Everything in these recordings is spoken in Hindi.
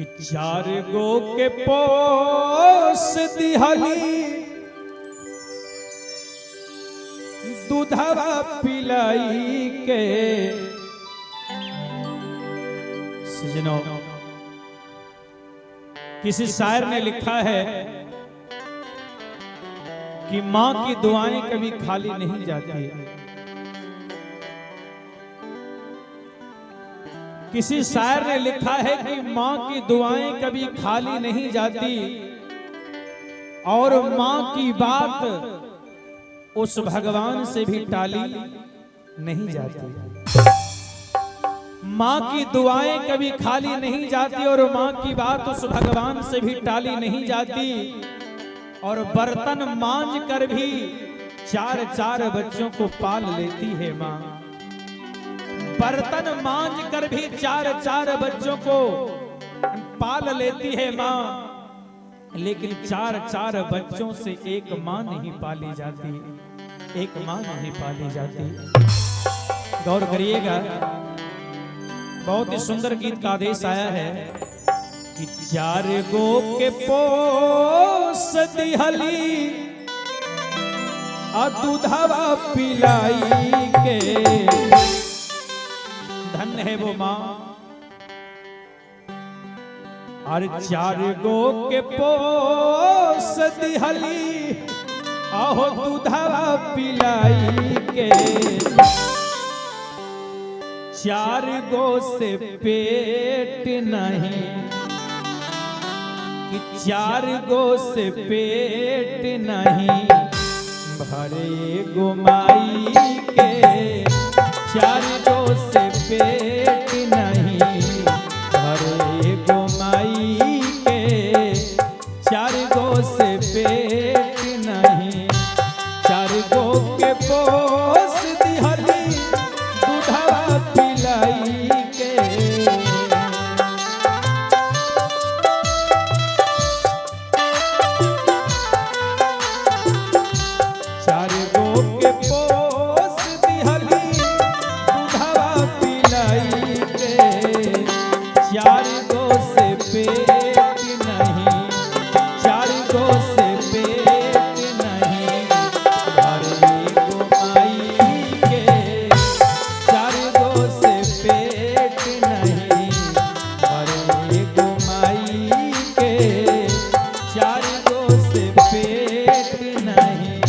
कि चार गो के पोस दिहली दूधवा पिलाई के। सजनों, किसी शायर ने लिखा है कि मां की दुआएं कभी खाली नहीं जाती। किसी शायर ने लिखा है कि मां की दुआएं कभी खाली नहीं जाती और मां की बात उस भगवान से भी टाली नहीं जाती। मां की दुआएं कभी खाली नहीं जाती और मां की बात उस भगवान से भी टाली नहीं जाती। और बर्तन मांज कर भी चार चार बच्चों को पाल लेती है मां। बर्तन मांज कर भी चार चार बच्चों को पाल लेती है मां, लेकिन चार चार बच्चों से एक मां नहीं पाली जाती, एक मां नहीं पाली जाती। गौर करिएगा, बहुत ही सुंदर गीत का आदेश आया है कि चार गो के पोस दिहली आ दूधवा पिलाई के। धन्य है वो मां। और चार गो के पोस दिहली आहो दूधवा पिलाई के। चार गो से पेट नहीं कि चार गो से पेट नहीं भरे गो माई के। चार गो से पेट नहीं भरे गो माई के। चार गो से पेट नहीं। चार गो के पोस दिहली दूधवा पिलाई के। चार गो के पोस दिहली दूधवा पिलाई के। चार गो से पेट नहीं। चार गो से पेट नहीं भरे गो माई के। चार गो से पेट नहीं भरे गो माई के। चार गो से पेट नहीं।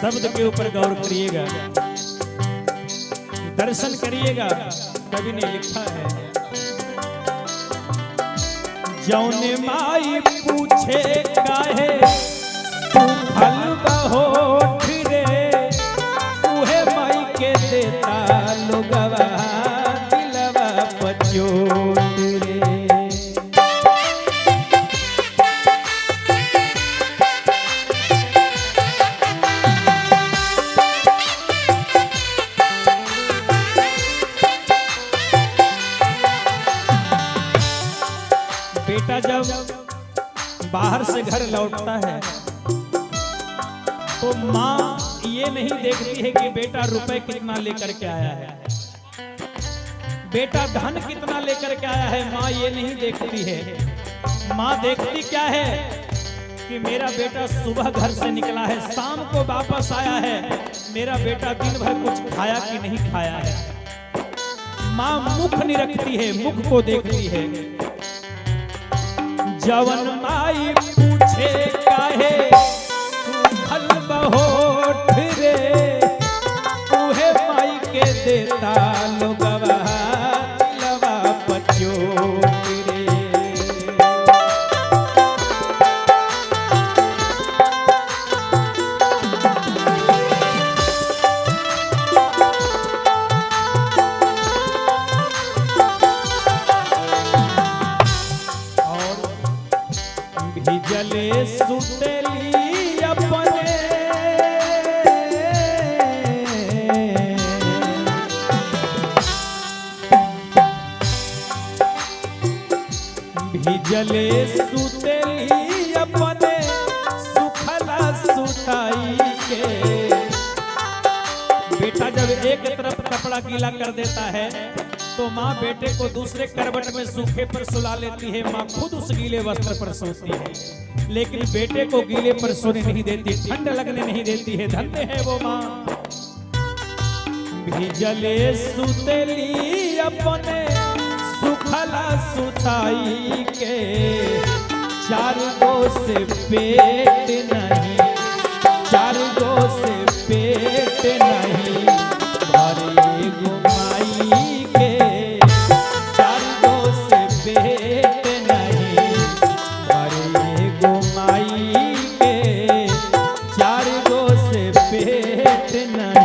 शब्द के ऊपर गौर करिएगा, दर्शन करिएगा। कवि ने लिखा है जौने माई पूछे काहे सूखल बहोठ रे। उहे माई के देता लोगवा दिलवा पचोट रे। बेटा जब बाहर से घर लौटता है तो माँ ये नहीं देखती है कि बेटा रुपए कितना लेकर के आया है, बेटा धन कितना लेकर के आया है। माँ ये नहीं देखती है। माँ देखती क्या है कि मेरा बेटा सुबह घर से निकला है, शाम को वापस आया है, मेरा बेटा दिन भर कुछ खाया कि नहीं खाया है। माँ मुख नहीं रखती है, मुख को देखती है। जवन माई पूछे कहे सुखल बहोठ रे उहे माई के देता लोगवा दिलवा पचोट रे। भिजले सुतली अपने भिजले सुतली अपने सुखला सुताई के। बेटा जब एक तरफ कपड़ा गीला कर देता है तो माँ बेटे को दूसरे करवट में सूखे पर सुला लेती है। माँ खुद उस गीले वस्त्र पर सोती है, लेकिन बेटे को गीले पर सोने नहीं देती, ठंड लगने नहीं देती है। धन्य है वो माँ। भिजले सुतली अपने सुखला सुताई के, चार गो से पेट नहीं, चार गो से पेट नहीं भरे गुमाई के, चार गो से पेट नहीं भरे गुमाई के, चार गो से पेट नहीं।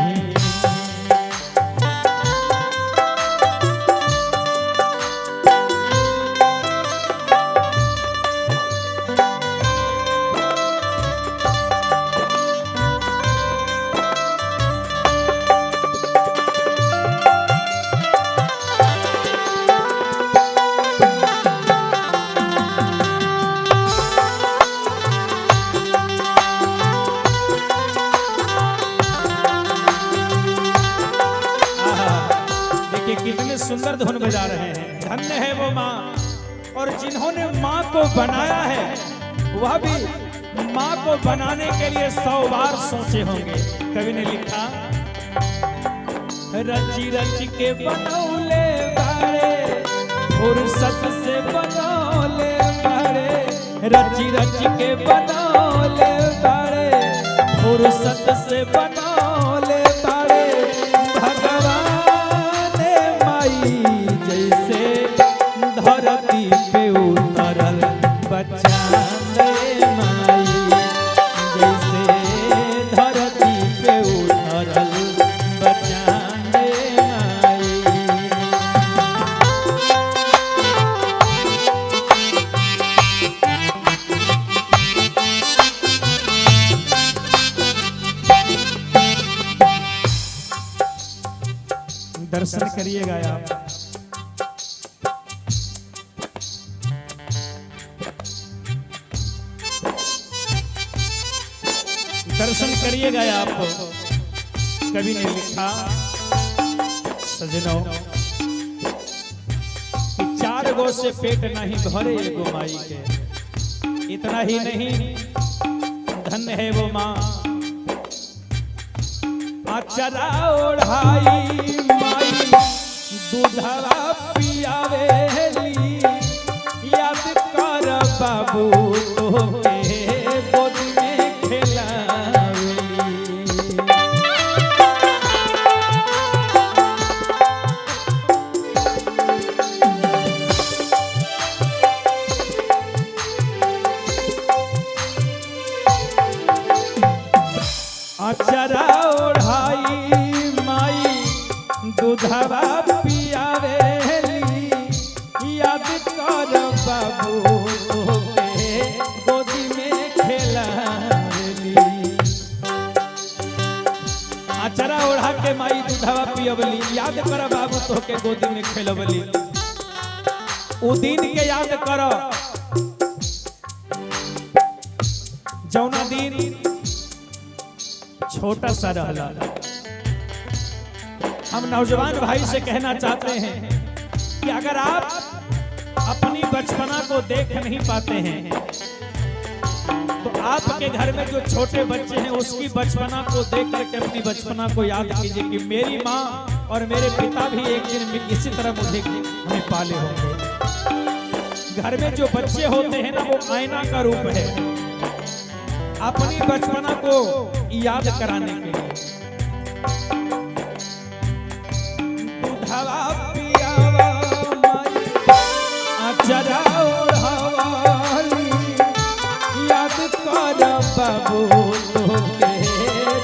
कितने सुंदर धुन बजा रहे हैं। धन्य है वो माँ, और जिन्होंने माँ को बनाया है वह भी माँ को बनाने के लिए 100 बार सोचे होंगे। कवि ने लिखा रची रच के बनौले बारे, फुर्सत से बनौले बारे, रची रच के बनौले बारे, फुर्सत से बनौले बारे। भगवान जैसे धरती पे उतरल बच्चा माई, जैसे धरती पे उतरल बच्चा माई। दर्शन करिएगा आप। दर्शन करिएगा आप। कवि ने लिखा सजनों कि 4 गो से पेट नहीं भरे एगो माई के। इतना ही नहीं, धन्य है वो माँ। अचरा ओढ़ाई माई दूधवा पियावेली, याद कर बाबू तोके गोद में खेलावेली। अचरा ओढ़ाई माई दूधवा पियावेली, याद कर बाबू तोके गोदी में खेलावेली। अचरा ओढ़ा के माई दूधवा पियवली, याद कर बाबू तोके गोदी में खेलवली। उ दिन के याद कर जौना दिन छोटा सा रहला। हम नौजवान भाई से कहना चाहते हैं कि अगर आप अपनी बचपना को देख नहीं पाते हैं तो आपके घर में जो छोटे बच्चे हैं उसकी बचपना को देख करके अपनी बचपना को याद कीजिए कि मेरी माँ और मेरे पिता भी एक दिन इसी तरह मुझे हमें पाले होंगे। घर में जो बच्चे होते हैं ना वो आईना का रूप है। अपनी बचपना को याद कराने के लिए। दूधवा पियावा माई अचरा ओढ़ावाली, याद कर बाबू तोके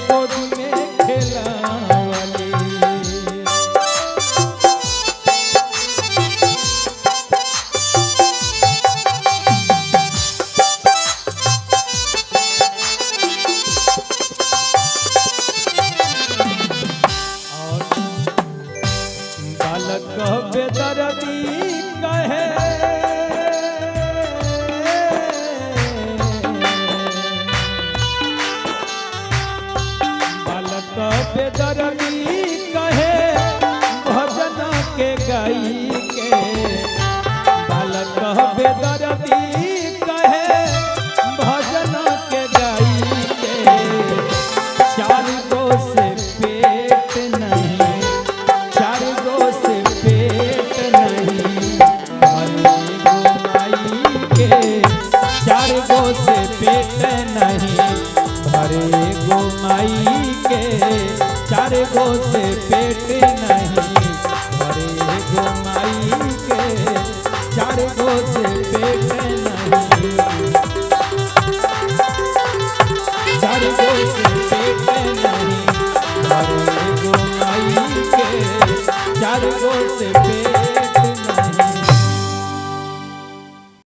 गोद में खेलावाली। बेदर्दी कहे बालक बेदर्दी कहे भजन के गाई के। बालक बेदर्दी कहे भजन के गाई के। चार गो से पेट नहीं, चार गो से पेट नहीं भरे गो माई के। चार गो से पेट नहीं भरे गो माई के। चार गो से पेट नहीं भरे गो माई के। चार गो से पेट नहीं, चार गो से पेट नहीं भरे गो माई के। चार गो से